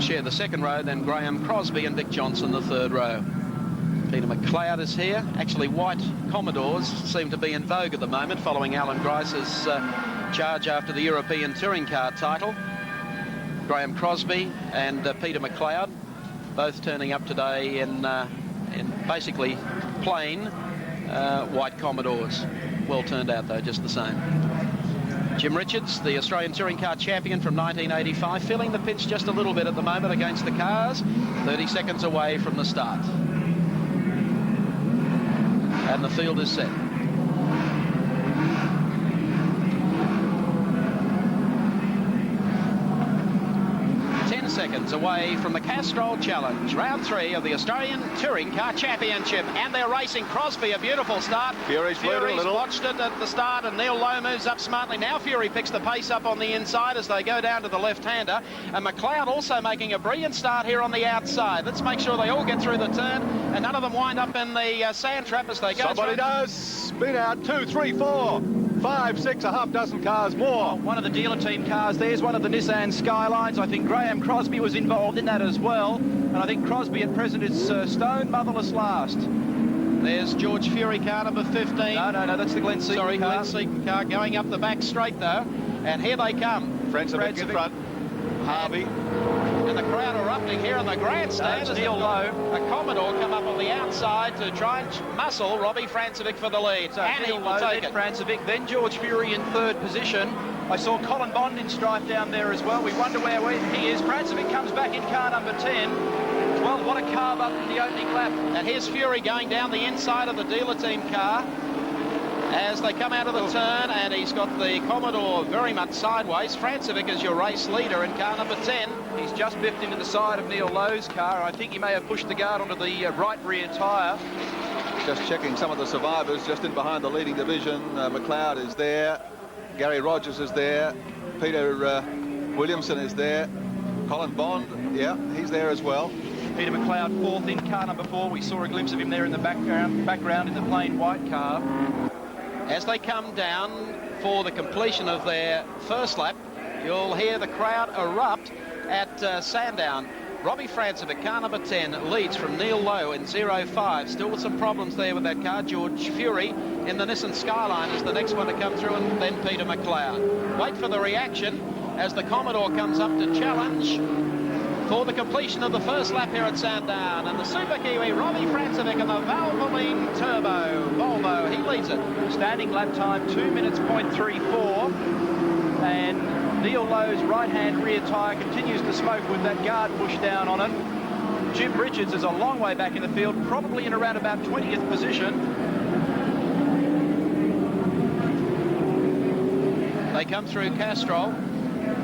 share the second row, then Graham Crosby and Dick Johnson the third row. Peter McLeod is here. Actually, white Commodores seem to be in vogue at the moment following Alan Grice's charge after the European Touring Car title. Graham Crosby and Peter McLeod both turning up today in basically plain white Commodores. Well turned out though, just the same. Jim Richards, the Australian Touring Car champion from 1985, feeling the pinch just a little bit at the moment against the cars. 30 seconds away from the start. And the field is set. 10 seconds away from the Castrol Challenge, round 3 of the Australian Touring Car Championship, and they're racing. Crosby, a beautiful start. Fury's watched it at the start, and Neil Lowe moves up smartly. Now Fury picks the pace up on the inside as they go down to the left-hander, and McLeod also making a brilliant start here on the outside. Let's make sure they all get through the turn, and none of them wind up in the sand trap as they go. Somebody does. Spin out. 2, 3, 4, 5, 6, a half dozen cars more. One of the dealer team cars. There's one of the Nissan Skylines. I think Graham Crosby was involved in that as well. And I think Crosby at present is stone motherless last. There's George Fury, car number 15. No, that's the Glenn Seaton car. Glenn Seaton car going up the back straight though. And here they come. Francevic in front. Harvey. And the crowd erupting here in the grandstand. As Neil Lowe, a Commodore come up on the outside to try and muscle Robbie Francevic for the lead. So and Neil he will Lowe, take then it. Francevic, then George Fury in third position. I saw Colin Bond in strife down there as well. We wonder where he is. Francevic comes back in car number 10. Well, what a carve up in the opening lap. And here's Fury going down the inside of the dealer team car as they come out of the turn, and he's got the Commodore very much sideways. Francevic is your race leader in car number 10. He's just biffed into the side of Neil Lowe's car. I think he may have pushed the guard onto the right rear tyre. Just checking some of the survivors just in behind the leading division. McLeod is there. Gary Rogers is there. Peter Williamson is there. Colin Bond, yeah, he's there as well. Peter McLeod fourth in car number 4. We saw a glimpse of him there in the background in the plain white car. As they come down for the completion of their first lap, you'll hear the crowd erupt at Sandown. Robbie Francevic, car number 10, leads from Neil Lowe in 05. Still with some problems there with that car. George Fury in the Nissan Skyline is the next one to come through, and then Peter McLeod. Wait for the reaction as the Commodore comes up to challenge for the completion of the first lap here at Sandown. And the Super Kiwi, Robbie Francevic, and the Valvoline Turbo Volvo, he leads it. Standing lap time 2 minutes .34, and Neil Lowe's right-hand rear tyre continues to smoke with that guard pushed down on it. Jim Richards is a long way back in the field, probably in around about 20th position. They come through Castrol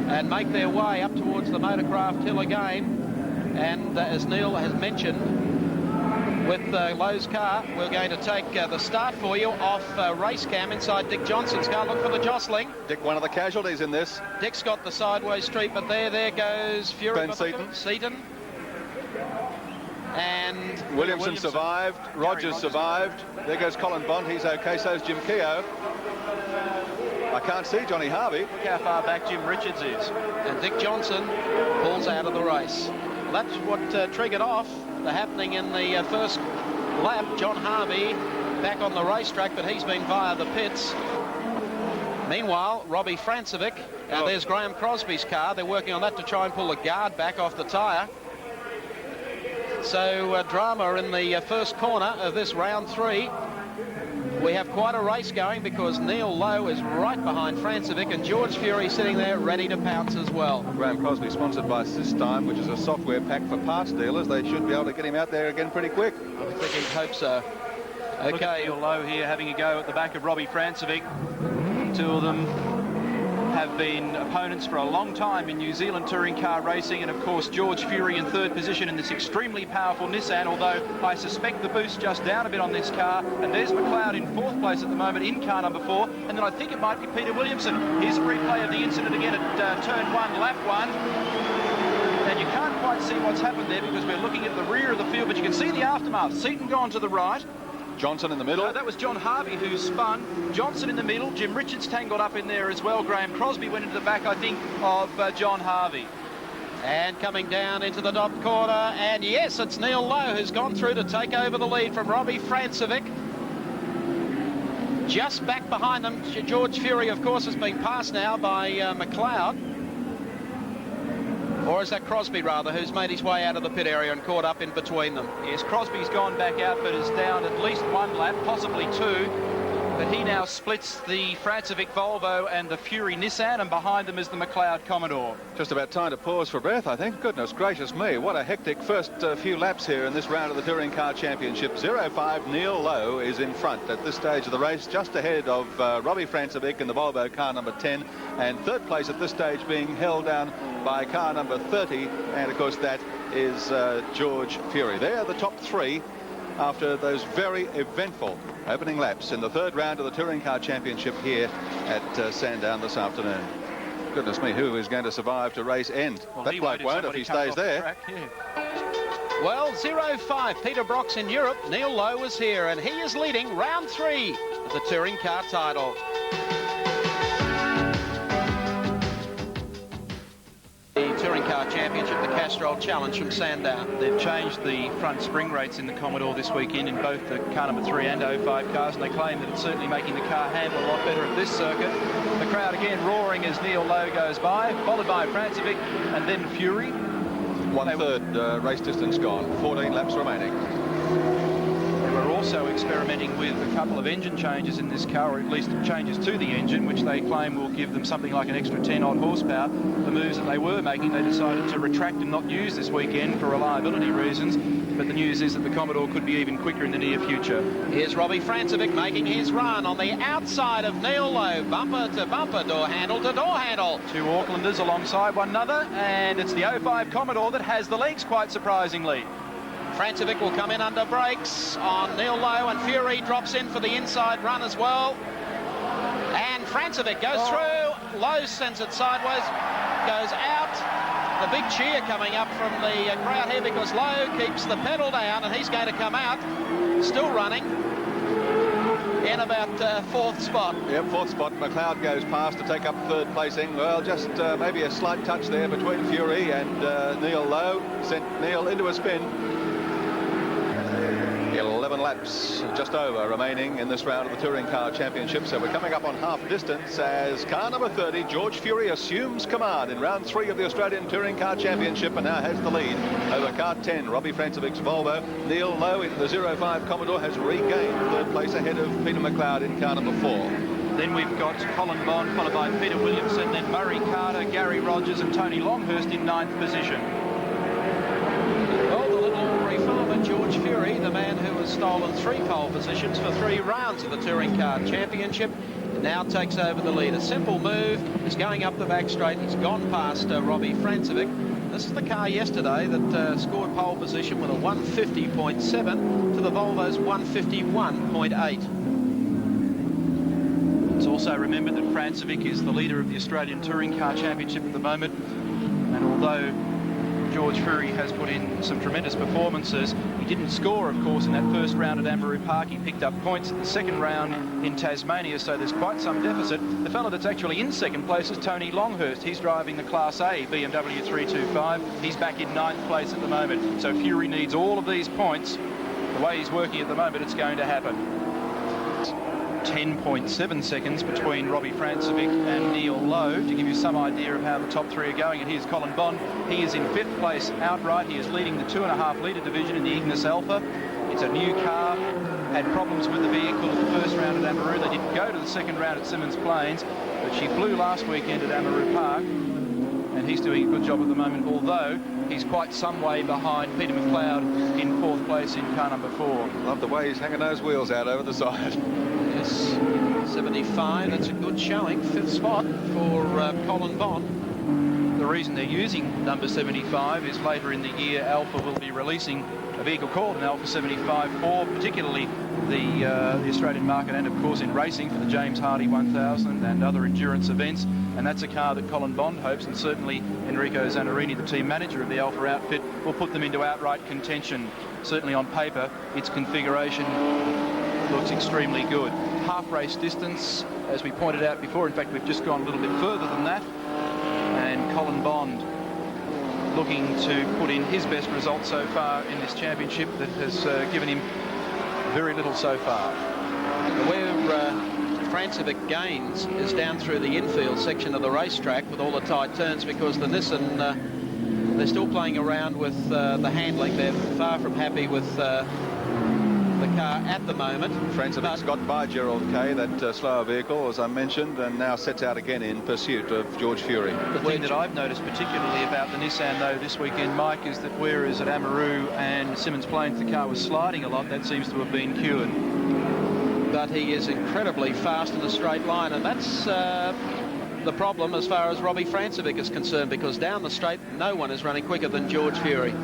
and make their way up towards the Motorcraft Hill again. And as Neil has mentioned, with Lowe's car, we're going to take the start for you off race cam inside Dick Johnson's car. Look for the jostling. Dick, one of the casualties in this. Dick's got the sideways street, but there goes Fury. Ben Seaton. And Williamson survived. Rogers survived. There goes Colin Bond. He's okay. So's Jim Keogh. I can't see Johnny Harvey. Look how far back Jim Richards is. And Dick Johnson pulls out of the race. Well, that's what triggered off the happening in the first lap. John Harvey back on the racetrack, but he's been via the pits. Meanwhile, Robbie Francevic, there's Graham Crosby's car. They're working on that to try and pull the guard back off the tyre. So drama in the first corner of this round 3. We have quite a race going because Neil Lowe is right behind Francevic, and George Fury sitting there ready to pounce as well. Graham Crosby sponsored by Systime, which is a software pack for parts dealers. They should be able to get him out there again pretty quick. I think he'd hope so. Okay, Neil Lowe here having a go at the back of Robbie Francevic. Two of them have been opponents for a long time in New Zealand touring car racing, and of course George Fury in third position in this extremely powerful Nissan, although I suspect the boost just down a bit on this car. And there's McLeod in fourth place at the moment in car number 4, and then I think it might be Peter Williamson. Here's a replay of the incident again at turn 1, lap 1. And you can't quite see what's happened there because we're looking at the rear of the field, but you can see the aftermath. Seaton gone to the right. Johnson in the middle. No, that was John Harvey who spun. Johnson in the middle. Jim Richards tangled up in there as well. Graham Crosby went into the back, I think, of John Harvey. And coming down into the top corner, and yes, it's Neil Lowe who's gone through to take over the lead from Robbie Francevic. Just back behind them, George Fury, of course, has been passed now by McLeod. Or is that Crosby, rather, who's made his way out of the pit area and caught up in between them? Yes, Crosby's gone back out, but is down at least one lap, possibly two. But he now splits the Francevic Volvo and the Fury Nissan, and behind them is the McLeod Commodore. Just about time to pause for breath, I think. Goodness gracious me, what a hectic first few laps here in this round of the Touring Car Championship. 05 Neil Lowe is in front at this stage of the race, just ahead of Robbie Francevic in the Volvo car number 10, and third place at this stage being held down by car number 30, and of course that is George Fury. They're the top three after those very eventful opening laps in the third round of the Touring Car Championship here at Sandown this afternoon. Goodness me, who is going to survive to race end? Well, that bloke won't if he stays there. Track, yeah. Well, 05, Peter Brock's in Europe. Neil Lowe is here, and he is leading round 3 of the Touring Car title. The Touring Car Championship, the Castrol Challenge from Sandown. They've changed the front spring rates in the Commodore this weekend in both the car number 3 and 05 cars, and they claim that it's certainly making the car handle a lot better at this circuit. The crowd again roaring as Neil Lowe goes by, followed by Francevic and then Fury. One-third race distance gone, 14 laps remaining. They were also experimenting with a couple of engine changes in this car, or at least changes to the engine, which they claim will give them something like an extra 10-odd horsepower. The moves that they were making, they decided to retract and not use this weekend for reliability reasons. But the news is that the Commodore could be even quicker in the near future. Here's Robbie Francevic making his run on the outside of Neil Lowe. Bumper to bumper, door handle to door handle. Two Aucklanders alongside one another, and it's the 05 Commodore that has the legs, quite surprisingly. Francevic will come in under brakes on Neil Lowe, and Fury drops in for the inside run as well. And Francevic goes through. Lowe sends it sideways, goes out. The big cheer coming up from the crowd here because Lowe keeps the pedal down, and he's going to come out, still running, in about fourth spot. Yep, fourth spot. McLeod goes past to take up third placing. Well, just maybe a slight touch there between Fury and Neil Lowe. Sent Neil into a spin. 11 laps just over remaining in this round of the Touring Car Championship, so we're coming up on half distance as car number 30 George Fury assumes command in round 3 of the Australian Touring Car Championship and now has the lead over car 10 Robbie Francevic's Volvo. Neil Lowe in the 05 Commodore has regained third place ahead of Peter McLeod in car number 4. Then we've got Colin Bond followed by Peter Williamson, then Murray Carter, Gary Rogers and Tony Longhurst in 9th position. Well, the little reformer George Fury, the man who has stolen 3 pole positions for 3 rounds of the Touring Car Championship, now takes over the lead. A simple move, is going up the back straight. He's gone past Robbie Francevic. This is the car yesterday that scored pole position with a 150.7 to the Volvo's 151.8. It's also remembered that Francevic is the leader of the Australian Touring Car Championship at the moment, and although George Fury has put in some tremendous performances, he didn't score, of course, in that first round at Amaroo Park. He picked up points at the second round in Tasmania, so there's quite some deficit. The fellow that's actually in second place is Tony Longhurst. He's driving the Class A BMW 325. He's back in 9th place at the moment. So Fury needs all of these points. The way he's working at the moment, it's going to happen. 10.7 seconds between Robbie Francevic and Neil Lowe to give you some idea of how the top 3 are going. And here's Colin Bond. He is in 5th place outright. He is leading the 2.5 litre division in the Ignis Alpha. It's a new car. Had problems with the vehicle at the first round at Amaroo. They didn't go to the second round at Symmons Plains, but she flew last weekend at Amaroo Park, and he's doing a good job at the moment, although he's quite some way behind Peter McLeod in 4th place in car number 4. Love the way he's hanging those wheels out over the side. Yes, 75, that's a good showing. 5th spot for Colin Bond. The reason they're using number 75 is later in the year Alpha will be releasing a vehicle called an Alpha 75 for particularly the Australian market and of course in racing for the James Hardy 1000 and other endurance events, and that's a car that Colin Bond hopes, and certainly Enrico Zannarini, the team manager of the Alpha outfit, will put them into outright contention. Certainly on paper its configuration looks extremely good. Half race distance, as we pointed out before. In fact, we've just gone a little bit further than that, and Colin Bond looking to put in his best result so far in this championship that has given him very little so far. Where Francevic gains is down through the infield section of the racetrack with all the tight turns, because the Nissan, they're still playing around with the handling. They're far from happy with the car at the moment. Francevic's got by Gerald Kay, that slower vehicle, as I mentioned, and now sets out again in pursuit of George Fury. The thing that I've noticed particularly about the Nissan, though, this weekend, Mike, is that whereas at Amaroo and Simmons Plains the car was sliding a lot, that seems to have been cured. But he is incredibly fast in a straight line, and that's the problem as far as Robbie Francevic is concerned, because down the straight no one is running quicker than George Fury.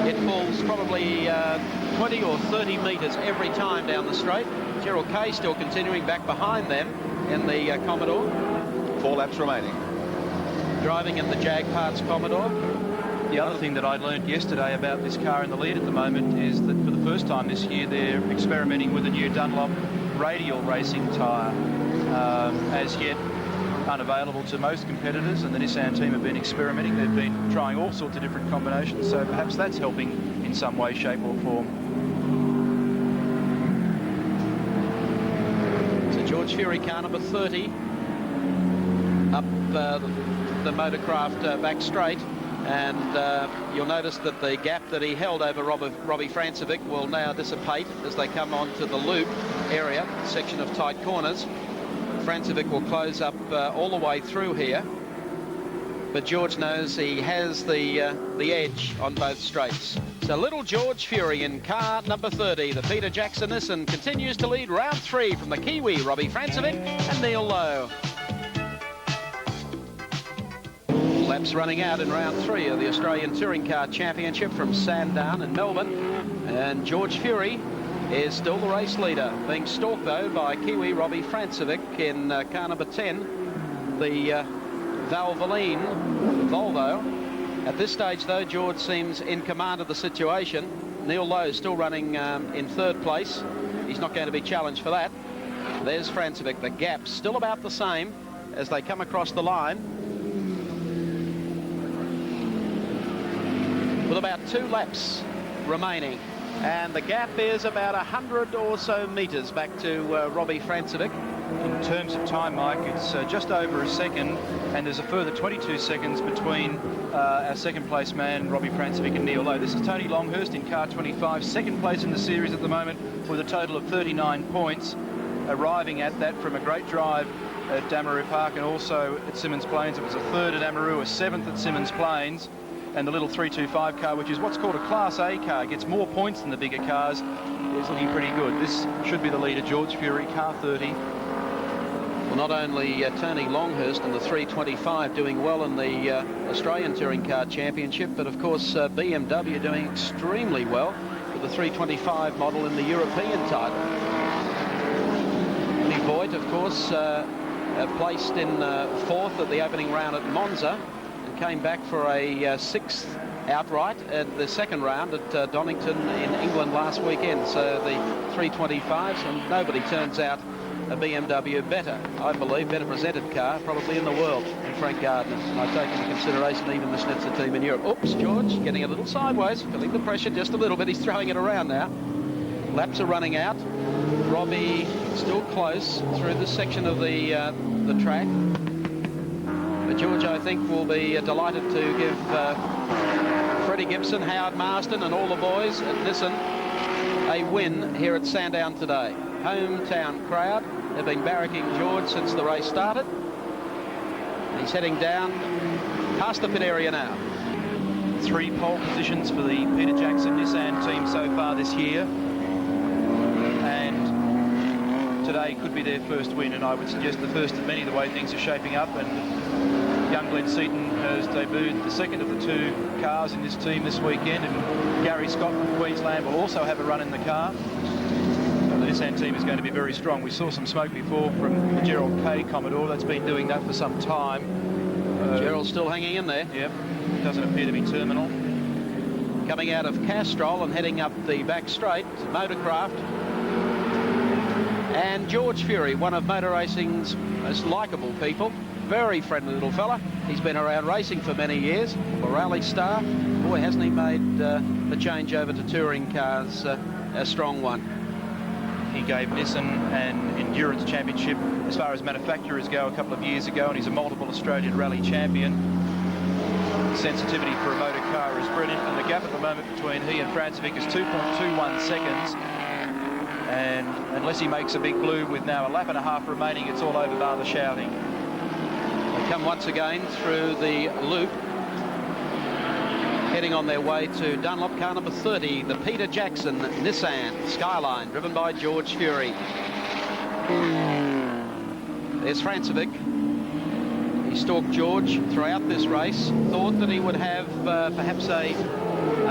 It falls probably 20 or 30 metres every time down the straight. Gerald Kay still continuing back behind them in the Commodore. 4 laps remaining. Driving in the Jag Parts Commodore. The other thing that I learned yesterday about this car in the lead at the moment is that for the first time this year they're experimenting with a new Dunlop radial racing tyre, as yet unavailable to most competitors, and the Nissan team have been experimenting. They've been trying all sorts of different combinations, so perhaps that's helping in some way, shape or form. So George Fury, car number 30, up the Motorcraft back straight, and you'll notice that the gap that he held over Robbie Francevic will now dissipate as they come onto the loop area, section of tight corners. Francevic will close up all the way through here, but George knows he has the edge on both straights. So little George Fury in car number 30, the Peter Jackson Nissan, continues to lead round 3 from the Kiwi Robbie Francevic and Neil Lowe. Laps running out in round 3 of the Australian Touring Car Championship from Sandown in Melbourne, and George Fury is still the race leader, being stalked though by Kiwi Robbie Francevic in car number 10, the Valvoline Volvo. At this stage though, George seems in command of the situation. Neil Lowe still running in 3rd place. He's not going to be challenged for that. There's Francevic. The gap's still about the same as they come across the line, with about 2 laps remaining. And the gap is about 100 or so metres back to Robbie Francevic. In terms of time, Mike, it's just over a second, and there's a further 22 seconds between our second place man, Robbie Francevic, and Neil Lowe. This is Tony Longhurst in car 25, second place in the series at the moment with a total of 39 points, arriving at that from a great drive at Amaroo Park and also at Simmons Plains. It was a 3rd at Amaroo, a 7th at Simmons Plains. And the little 325 car, which is what's called a Class A car, gets more points than the bigger cars, is looking pretty good. This should be the leader, George Fury, car 30. Well, not only Tony Longhurst in the 325 doing well in the Australian Touring Car Championship, but of course BMW doing extremely well with the 325 model in the European title. Lee Voigt, of course, placed in 4th at the opening round at Monza, came back for a 6th outright at the second round at Donington in England last weekend. So the 325s, and nobody turns out a BMW better, I believe, better presented car probably in the world than Frank Gardner. And I take into consideration even the Schnitzer team in Europe. Oops, George getting a little sideways, feeling the pressure just a little bit. He's throwing it around now. Laps are running out. Robbie still close through this section of the track. But George, I think, will be delighted to give Freddie Gibson, Howard Marston and all the boys at Nissan a win here at Sandown today. Hometown crowd have been barracking George since the race started. And he's heading down past the pit area now. 3 pole positions for the Peter Jackson Nissan team so far this year. And today could be their first win, and I would suggest the first of many, the way things are shaping up. And young Glenn Seaton has debuted the second of the 2 cars in this team this weekend, and Gary Scott from Queensland will also have a run in the car. So the Nissan team is going to be very strong. We saw some smoke before from the Gerald Kay Commodore. That's been doing that for some time. Gerald's still hanging in there. Yep, doesn't appear to be terminal. Coming out of Castrol and heading up the back straight, Motorcraft. And George Fury, one of motor racing's most likeable people. very friendly little fella. He's been around racing for many years, a rally star. Boy, hasn't he made the change over to touring cars a strong one. He gave Nissan an endurance championship as far as manufacturers go a couple of years ago, and he's a multiple Australian rally champion. Sensitivity for a motor car is brilliant, and the gap at the moment between he and Francevic is 2.21 seconds. And unless he makes a big blue with now a lap and a half remaining, it's all over bar the shouting. They come once again through the loop, heading on their way to Dunlop. Car number 30, the Peter Jackson Nissan Skyline, driven by George Fury. There's Francevic. He stalked George throughout this race, thought that he would have perhaps a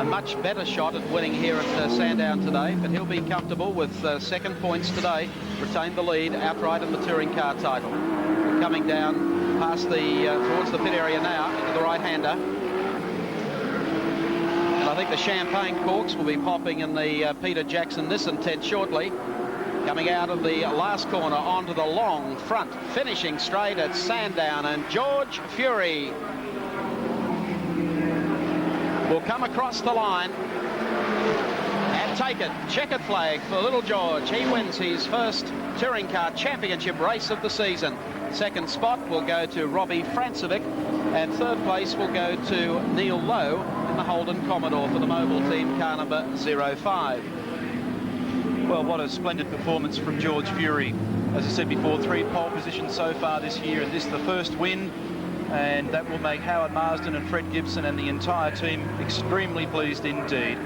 much better shot at winning here at Sandown today, but he'll be comfortable with second points today, retain the lead outright in the touring car title. We're coming down past towards the pit area now, into the right-hander. And I think the champagne corks will be popping in the Peter Jackson Nissan tent shortly. Coming out of the last corner onto the long front, finishing straight at Sandown, and George Fury will come across the line and take it. Checkered flag for little George. He wins his first touring car championship race of the season. Second spot will go to Robbie Francevic, and third place will go to Neil Lowe in the Holden Commodore for the mobile team, car number 05. Well, what a splendid performance from George Fury. As I said before, 3 pole positions so far this year, and this the first win. And that will make Howard Marsden and Fred Gibson and the entire team extremely pleased indeed.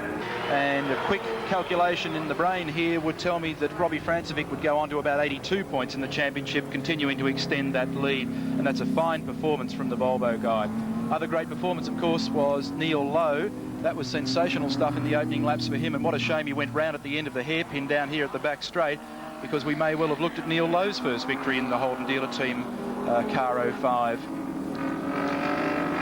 And a quick calculation in the brain here would tell me that Robbie Francevic would go on to about 82 points in the championship, continuing to extend that lead. And that's a fine performance from the Volvo guy. Other great performance, of course, was Neil Lowe. That was sensational stuff in the opening laps for him, and what a shame he went round at the end of the hairpin down here at the back straight, because we may well have looked at Neil Lowe's first victory in the Holden dealer team car 05.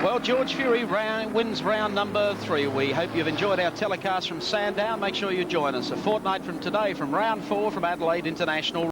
Well, George Fury wins round number 3. We hope you've enjoyed our telecast from Sandown. Make sure you join us a fortnight from today from round 4 from Adelaide International.